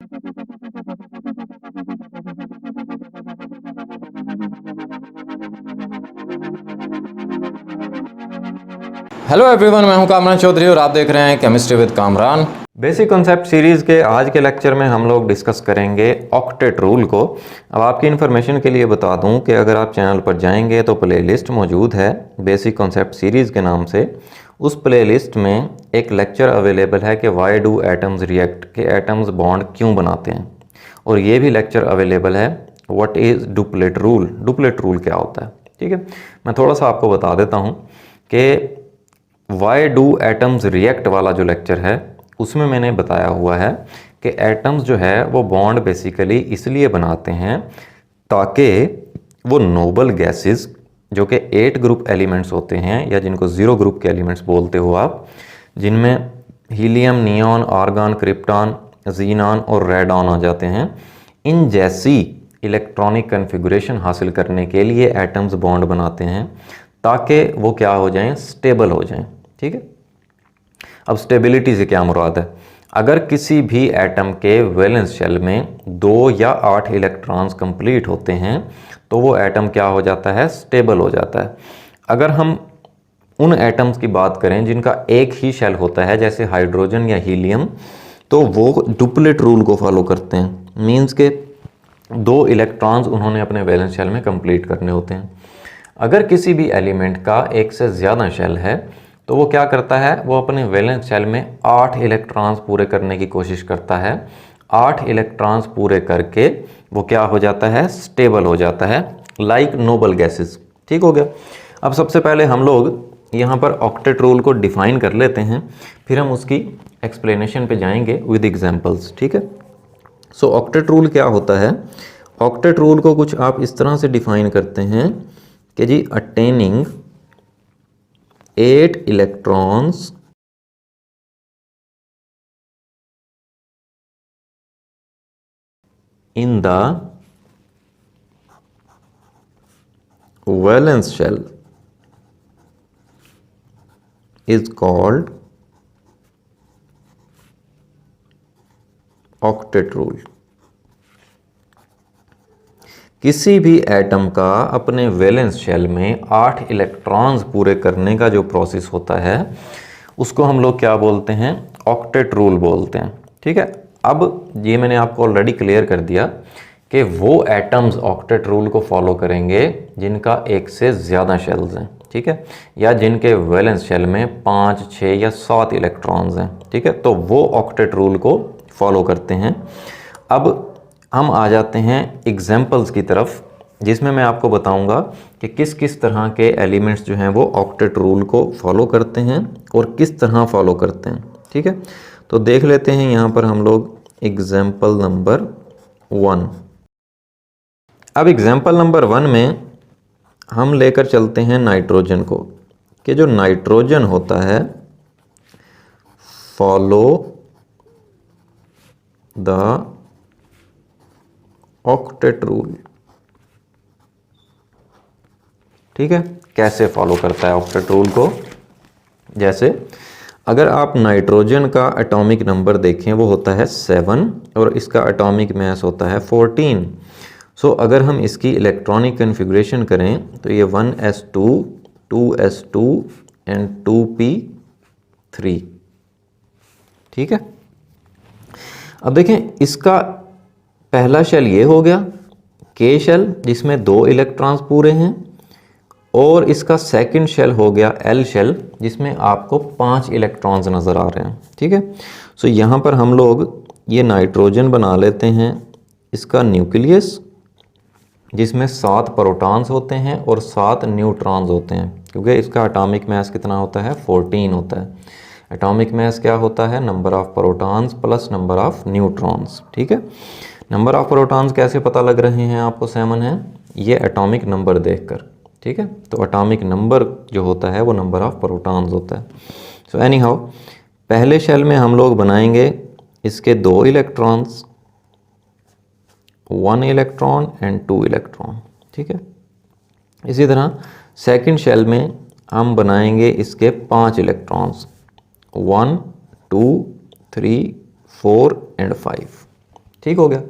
Hello everyone, मैं हूं कामरान चौधरी और आप देख रहे हैं chemistry with Kamran. Basic concept series के आज के लेक्चर में हम लोग डिस्कस करेंगे ऑक्टेट रूल को। अब आपकी इन्फॉर्मेशन के लिए बता दूं कि अगर आप चैनल पर जाएंगे तो प्लेलिस्ट मौजूद है बेसिक कॉन्सेप्ट सीरीज़ के नाम से। उस प्लेलिस्ट में एक लेक्चर अवेलेबल है कि वाई डू एटम्स रिएक्ट, के एटम्स बॉन्ड क्यों बनाते हैं। और ये भी लेक्चर अवेलेबल है what is duplet rule, duplet rule क्या होता है। ठीक है, मैं थोड़ा सा आपको बता देता हूँ कि वाई डू एटम्स रिएक्ट वाला जो लेक्चर है उसमें मैंने बताया हुआ है कि एटम्स जो है वो बॉन्ड बेसिकली इसलिए बनाते हैं ताकि वो नोबल गैसेस जो कि 8 ग्रुप एलिमेंट्स होते हैं या जिनको 0 ग्रुप के एलिमेंट्स बोलते हो आप, जिनमें helium, neon, argon, krypton, xenon और रेडॉन आ जाते हैं, इन जैसी इलेक्ट्रॉनिक कन्फिगुरेशन हासिल करने के लिए एटम्स बॉन्ड बनाते हैं ताकि वो क्या हो जाएं, स्टेबल हो जाएं। ठीक है, अब स्टेबिलिटी से क्या मुराद है? अगर किसी भी एटम के वैलेंस शेल में 2 या 8 इलेक्ट्रॉन्स कंप्लीट होते हैं तो वो एटम क्या हो जाता है, स्टेबल हो जाता है। अगर हम उन एटम्स की बात करें जिनका एक ही शेल होता है जैसे हाइड्रोजन या हीलियम, तो वो डुप्लेट रूल को फॉलो करते हैं। मीन्स के 2 इलेक्ट्रॉन्स उन्होंने अपने वैलेंस शेल में कंप्लीट करने होते हैं। अगर किसी भी एलिमेंट का एक से ज़्यादा शेल है तो वो क्या करता है, वो अपने वैलेंस शेल में 8 इलेक्ट्रॉन्स पूरे करने की कोशिश करता है। 8 इलेक्ट्रॉन्स पूरे करके वो क्या हो जाता है, स्टेबल हो जाता है, लाइक नोबल गैसेस। ठीक हो गया। अब सबसे पहले हम लोग यहाँ पर ऑक्टेट रूल को डिफाइन कर लेते हैं, फिर हम उसकी एक्सप्लेनेशन पे जाएंगे विद एग्जांपल्स। ठीक है, सो ऑक्टेट रूल क्या होता है? ऑक्टेट रूल को कुछ आप इस तरह से डिफाइन करते हैं कि जी attaining 8 electrons in the valence shell is called octet rule। किसी भी एटम का अपने वैलेंस शेल में 8 इलेक्ट्रॉन्स पूरे करने का जो प्रोसेस होता है उसको हम लोग क्या बोलते हैं, ऑक्टेट रूल बोलते हैं। ठीक है, अब ये मैंने आपको ऑलरेडी क्लियर कर दिया कि वो एटम्स ऑक्टेट रूल को फॉलो करेंगे जिनका एक से ज़्यादा शेल्स हैं। ठीक है, या जिनके वैलेंस शेल में 5, 6 या 7 इलेक्ट्रॉन्स हैं। ठीक है, तो वो ऑक्टेट रूल को फॉलो करते हैं। अब हम आ जाते हैं एग्जाम्पल्स की तरफ, जिसमें मैं आपको बताऊंगा कि किस किस तरह के एलिमेंट्स जो हैं वो ऑक्टेट रूल को फॉलो करते हैं और किस तरह फॉलो करते हैं। ठीक है, तो देख लेते हैं यहाँ पर हम लोग एग्जाम्पल नंबर 1। अब एग्जाम्पल नंबर 1 में हम लेकर चलते हैं नाइट्रोजन को, कि जो नाइट्रोजन होता है फॉलो द ऑक्टेट रूल। ठीक है, कैसे फॉलो करता है ऑक्टेट रूल को? जैसे अगर आप नाइट्रोजन का एटॉमिक नंबर देखें वो होता है 7 और इसका एटॉमिक मास होता है 14। सो अगर हम इसकी इलेक्ट्रॉनिक कन्फिग्रेशन करें तो ये 1s2, 2s2 एंड 2p3। ठीक है, अब देखें इसका पहला शेल ये हो गया के शेल जिसमें 2 इलेक्ट्रॉन्स पूरे हैं, और इसका सेकंड शेल हो गया एल शेल जिसमें आपको 5 इलेक्ट्रॉन्स नज़र आ रहे हैं। ठीक है, सो यहाँ पर हम लोग ये नाइट्रोजन बना लेते हैं इसका न्यूक्लियस, जिसमें 7 प्रोटॉन्स होते हैं और 7 न्यूट्रॉन्स होते हैं, क्योंकि इसका एटॉमिक मास कितना होता है, 14 होता है। एटॉमिक मास क्या होता है, number of protons plus number of neutrons. ठीक है, नंबर ऑफ प्रोटॉन्स कैसे पता लग रहे हैं आपको, 7 है, ये एटॉमिक नंबर देखकर। ठीक है, तो एटॉमिक नंबर जो होता है वो नंबर ऑफ प्रोटॉन्स होता है। सो एनी हाउ पहले शेल में हम लोग बनाएंगे इसके 2 इलेक्ट्रॉन्स, 1 इलेक्ट्रॉन एंड 2 इलेक्ट्रॉन। ठीक है, इसी तरह सेकंड शेल में हम बनाएंगे इसके 5 इलेक्ट्रॉन्स, 1, 2, 3, 4 एंड 5। ठीक हो गया।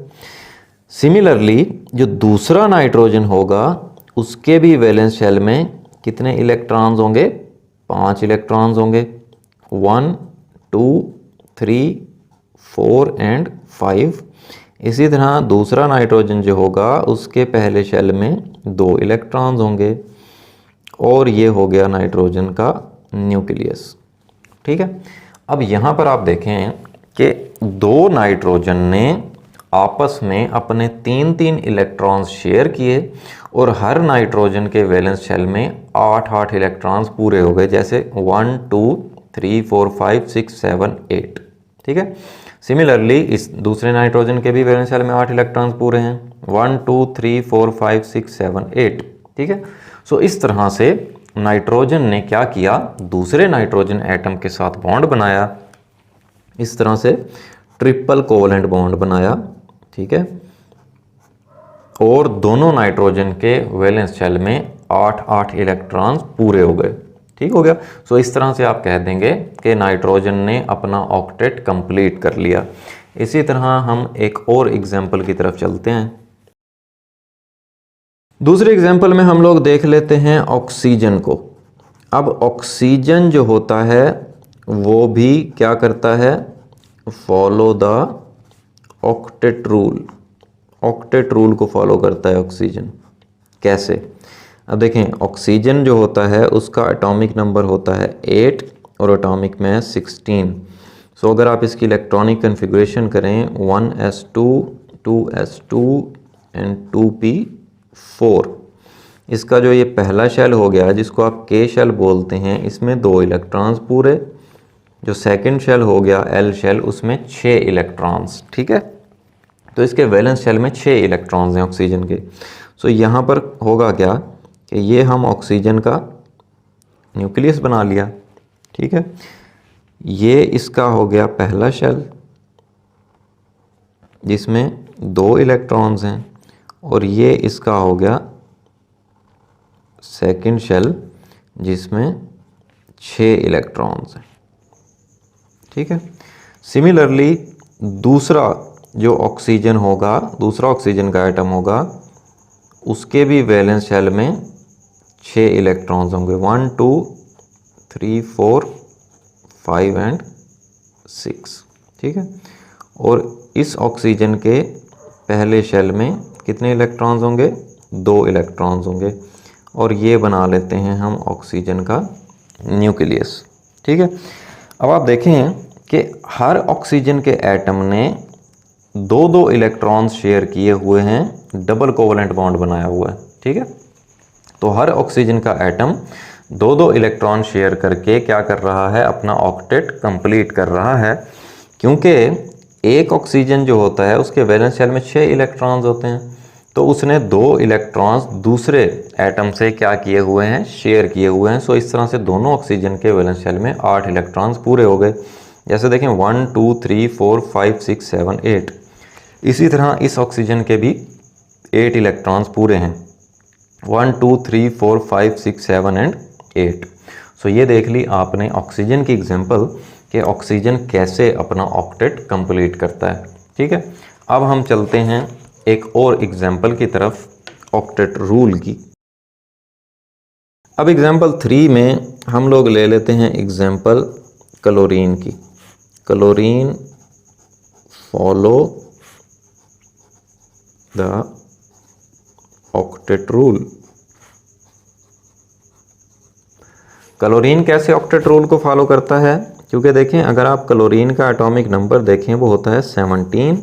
सिमिलरली जो दूसरा नाइट्रोजन होगा उसके भी वैलेंस शेल में कितने इलेक्ट्रॉन्स होंगे? 5 इलेक्ट्रॉन्स होंगे। 1 2 3 4 एंड 5। इसी तरह दूसरा नाइट्रोजन जो होगा उसके पहले शेल में 2 इलेक्ट्रॉन्स होंगे और ये हो गया नाइट्रोजन का न्यूक्लियस। ठीक है। अब यहाँ पर आप देखें कि 2 नाइट्रोजन ने आपस में अपने 3-3 इलेक्ट्रॉन्स शेयर किए और हर नाइट्रोजन के वैलेंस शेल में 8-8 इलेक्ट्रॉन्स पूरे हो गए, जैसे 1 2 3 4 5 6 7 8। ठीक है। सिमिलरली इस दूसरे नाइट्रोजन के भी वैलेंस शेल में 8 इलेक्ट्रॉन्स पूरे हैं, 1 2 3 4 5 6 7 8। ठीक है। सो इस तरह से नाइट्रोजन ने क्या किया? दूसरे नाइट्रोजन एटम के साथ बॉन्ड बनाया, इस तरह से ट्रिपल कोवलेंट बॉन्ड बनाया। ठीक है। और दोनों नाइट्रोजन के वैलेंस शेल में 8-8 इलेक्ट्रॉन्स पूरे हो गए। ठीक हो गया। सो इस तरह से आप कह देंगे कि नाइट्रोजन ने अपना ऑक्टेट कंप्लीट कर लिया। इसी तरह हम एक और एग्जाम्पल की तरफ चलते हैं। दूसरे एग्जाम्पल में हम लोग देख लेते हैं ऑक्सीजन को। अब ऑक्सीजन जो होता है वो भी क्या करता है? Follow the octet rule. Octet rule को फॉलो करता है ऑक्सीजन। कैसे? अब देखें, ऑक्सीजन जो होता है उसका एटॉमिक नंबर होता है 8 और एटॉमिक मास 16। सो अगर आप इसकी इलेक्ट्रॉनिक कन्फिग्रेशन करें 1s2 2s2 एंड 2p4, इसका जो ये पहला शेल हो गया जिसको आप के शेल बोलते हैं, इसमें 2 इलेक्ट्रॉन्स पूरे। जो सेकंड शेल हो गया एल शेल, उसमें 6 इलेक्ट्रॉन्स। ठीक है। तो इसके वैलेंस शेल में 6 इलेक्ट्रॉन्स हैं ऑक्सीजन के। सो यहाँ पर होगा क्या कि ये हम ऑक्सीजन का न्यूक्लियस बना लिया। ठीक है। ये इसका हो गया पहला शेल जिसमें 2 इलेक्ट्रॉन्स हैं और ये इसका हो गया सेकंड शेल जिसमें 6 इलेक्ट्रॉन्स हैं। ठीक है। सिमिलरली दूसरा जो ऑक्सीजन होगा, दूसरा ऑक्सीजन का एटम होगा, उसके भी वैलेंस शेल में 6 इलेक्ट्रॉन्स होंगे, 1 2 3 4 5 एंड 6। ठीक है। और इस ऑक्सीजन के पहले शेल में कितने इलेक्ट्रॉन्स होंगे? 2 इलेक्ट्रॉन्स होंगे और ये बना लेते हैं हम ऑक्सीजन का न्यूक्लियस। ठीक है। अब आप देखें कि हर ऑक्सीजन के एटम ने 2-2 इलेक्ट्रॉन्स शेयर किए हुए हैं, डबल कोवलेंट बॉन्ड बनाया हुआ है। ठीक है। तो हर ऑक्सीजन का एटम 2-2 इलेक्ट्रॉन शेयर करके क्या कर रहा है? अपना ऑक्टेट कंप्लीट कर रहा है, क्योंकि एक ऑक्सीजन जो होता है उसके वैलेंस शेल में 6 इलेक्ट्रॉन्स होते हैं, तो उसने 2 इलेक्ट्रॉन्स दूसरे एटम से क्या किए हुए हैं? शेयर किए हुए हैं। सो इस तरह से दोनों ऑक्सीजन के वैलेंस शेल में 8 इलेक्ट्रॉन्स पूरे हो गए। जैसे देखें 1 2 3 4 5 6 7 8। इसी तरह इस ऑक्सीजन के भी 8 इलेक्ट्रॉन्स पूरे हैं, 1 2 3 4 5 6 7 एंड 8। सो ये देख ली आपने ऑक्सीजन की एग्जांपल कि ऑक्सीजन कैसे अपना ऑक्टेट कंप्लीट करता है। ठीक है। अब हम चलते हैं एक और एग्जांपल की तरफ, ऑक्टेट रूल की। अब एग्जांपल 3 में हम लोग ले लेते हैं एग्जांपल क्लोरीन की। Chlorine follow the octet rule. Chlorine कैसे ऑक्टेट रूल को फॉलो करता है? क्योंकि देखें, अगर आप क्लोरीन का एटॉमिक नंबर देखें वो होता है 17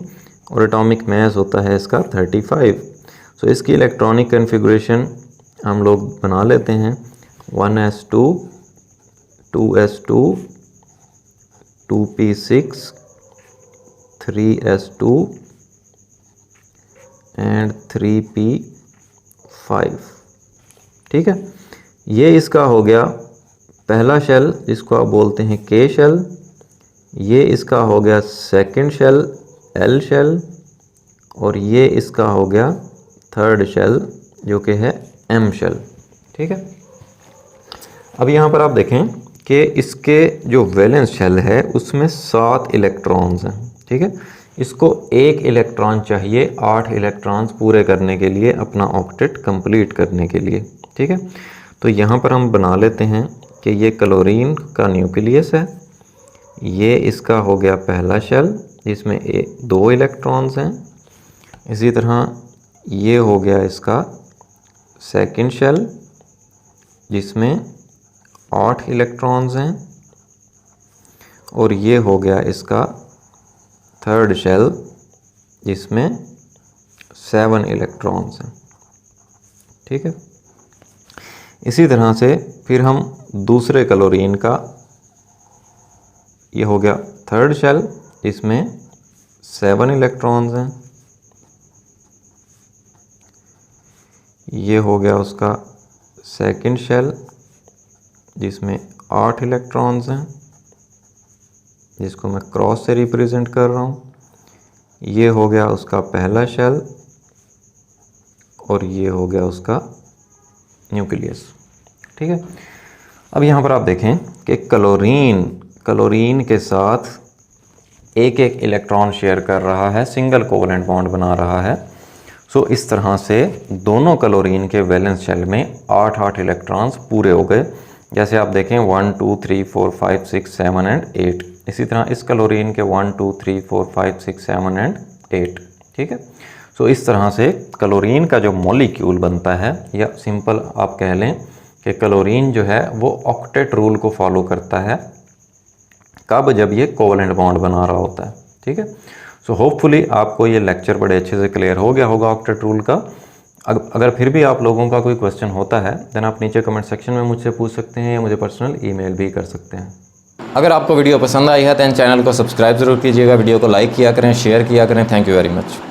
और एटॉमिक मास होता है इसका 35। सो इसकी इलेक्ट्रॉनिक कन्फिगरेशन हम लोग बना लेते हैं 1s2 2s2 2p6 3s2 and 3p5। ठीक है। ये इसका हो गया पहला शेल जिसको आप बोलते हैं के शेल। ये इसका हो गया सेकंड शेल एल शेल और ये इसका हो गया थर्ड शेल जो कि है एम शेल। ठीक है। अब यहाँ पर आप देखें कि इसके जो वैलेंस शेल है उसमें 7 इलेक्ट्रॉन्स हैं। ठीक है। इसको 1 इलेक्ट्रॉन चाहिए 8 इलेक्ट्रॉन्स पूरे करने के लिए, अपना ऑक्टेट कंप्लीट करने के लिए। ठीक है, तो यहाँ पर हम बना लेते हैं कि ये क्लोरीन का न्यूक्लियस है, ये इसका हो गया पहला शेल जिसमें 2 इलेक्ट्रॉन्स हैं। इसी तरह ये हो गया इसका सेकंड शेल जिसमें 8 इलेक्ट्रॉन्स हैं, और ये हो गया इसका थर्ड शेल जिसमें 7 इलेक्ट्रॉन्स हैं। ठीक है, इसी तरह से फिर हम दूसरे क्लोरीन का, ये हो गया थर्ड शेल जिसमें 7 इलेक्ट्रॉन्स हैं, ये हो गया उसका सेकंड शेल जिसमें 8 इलेक्ट्रॉन्स हैं, जिसको मैं क्रॉस से रिप्रेजेंट कर रहा हूँ। ये हो गया उसका पहला शेल और ये हो गया उसका न्यूक्लियस। ठीक है, अब यहाँ पर आप देखें कि क्लोरीन के साथ एक इलेक्ट्रॉन शेयर कर रहा है, सिंगल कोवेलेंट बॉन्ड बना रहा है। सो इस तरह से दोनों क्लोरीन के वैलेंस शेल में 8 इलेक्ट्रॉन्स पूरे हो गए। जैसे आप देखें 1 2 3 4 5 6 7 एंड 8। इसी तरह इस क्लोरीन के 1 2 3 4 5 6 7 एंड 8। ठीक है, सो इस तरह से क्लोरीन का जो मॉलिक्यूल बनता है, या सिंपल आप कह लें कि क्लोरीन जो है वो ऑक्टेट रूल को फॉलो करता है। कब? जब ये कोवेलेंट बॉन्ड बना रहा होता है। ठीक है, सो होपफुली आपको ये लेक्चर बड़े अच्छे से क्लियर हो गया होगा ऑक्टेट रूल का। अगर फिर भी आप लोगों का कोई क्वेश्चन होता है देन आप नीचे कमेंट सेक्शन में मुझसे पूछ सकते हैं या मुझे पर्सनल ईमेल भी कर सकते हैं। अगर आपको वीडियो पसंद आई है तो चैनल को सब्सक्राइब ज़रूर कीजिएगा, वीडियो को लाइक किया करें, शेयर किया करें। Thank you very much.